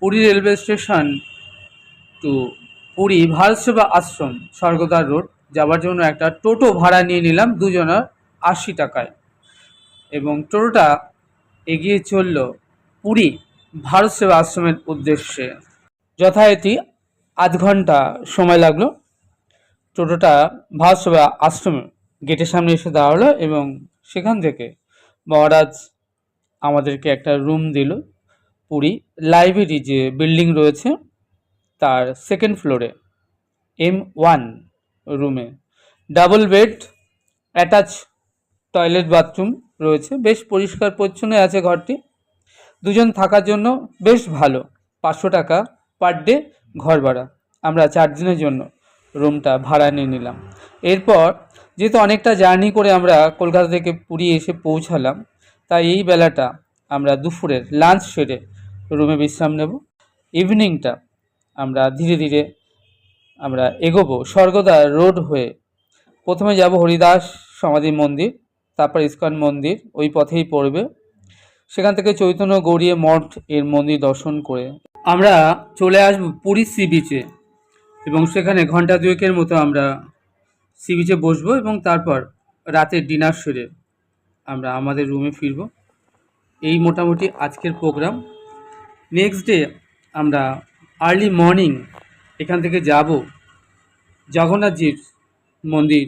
Puri railway station to Puri Bharat Seva Ashram Swargadwar road যাওয়ার জন্য একটা টোটো ভাড়া নিয়ে নিলাম দুজনের 80 টাকায়, এবং টোটোটা এগিয়ে চলল পুরী ভারত সেবা আশ্রমের উদ্দেশ্যে। যথারীতি আধ ঘন্টা সময় লাগলো। টোটোটা ভারত সেবা আশ্রমে গেটের সামনে এসে দাঁড়ালো এবং সেখান থেকে মহারাজ আমাদেরকে একটা রুম দিল। পুরী লাইব্রেরি যে বিল্ডিং রয়েছে তার সেকেন্ড ফ্লোরে M1 রুমে double bed, attach toilet bathroom রয়েছে। বেশ পরিষ্কার পরিচ্ছন্ন আছে ঘরটি। দুজন থাকার জন্য বেশ ভালো। 500 টাকা পার ডে ঘর ভাড়া। আমরা 4 দিনের জন্য রুমটা ভাড়া নিয়ে নিলাম। এরপর যেহেতু অনেকটা জার্নি করে আমরা কলকাতা থেকে পুরী এসে পৌঁছালাম, তাই এই বেলাটা আমরা দুপুরের লাঞ্চ সেরে রুমে বিশ্রাম নেব। ইভিনিংটা আমরা ধীরে ধীরে আমরা এগোবো স্বর্গদ্বার রোড হয়ে। প্রথমে যাব হরিদাস সমাধি মন্দির, তারপর ইস্কন মন্দির ওই পথেই পড়বে। সেখান থেকে চৈতন্য গৌড়ীয় মঠ এর মন্দির দর্শন করে আমরা চলে আসব পুরী সি বিচে, এবং সেখানে ঘন্টা দুয়েকের মতো আমরা সি বিচে বসবো এবং তারপর রাতের ডিনার সেরে আমরা আমাদের রুমে ফিরব। এই মোটামুটি আজকের প্রোগ্রাম। নেক্সট ডে আমরা আর্লি মর্নিং এখান থেকে যাব জগন্নাথজির মন্দির,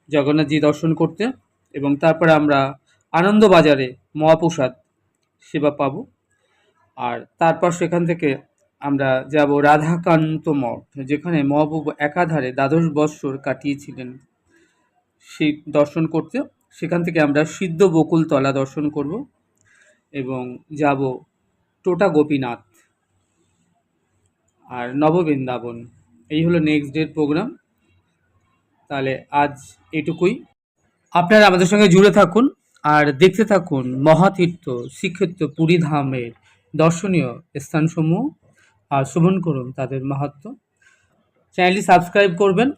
জগন্নাথজি দর্শন করতে, এবং তারপরে আমরা আনন্দবাজারে মহাপ্রসাদ সেবা পাব। আর তারপর সেখান থেকে আমরা যাব রাধাকান্ত মঠ, যেখানে মহাপ্রভু একাধারে 12 বৎসর কাটিয়েছিলেন, সেই দর্শন করতে। সেখান থেকে আমরা সিদ্ধ বকুলতলা দর্শন করব এবং যাব টোটা গোপীনাথ আর নববৃন্দাবন। এই হলো নেক্সট ডের প্রোগ্রাম। তাহলে আজ এটুকুই। আপনারা আমাদের সঙ্গে জুড়ে থাকুন আর দেখতে থাকুন মহাতীর্থ শ্রীক্ষেত্র পুরী ধামের দর্শনীয় স্থানসমূহ, আর শ্রবণ করুন তাদের মাহাত্ম্য। চ্যানেলটি সাবস্ক্রাইব করবেন।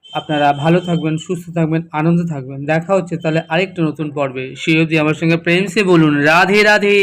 আপনারা ভালো থাকবেন, সুস্থ থাকবেন, আনন্দে থাকবেন। দেখা হচ্ছে তাহলে আরেকটা নতুন পর্বে। সেই অবধি আমার সঙ্গে প্রেম সে বলুন রাধে রাধে।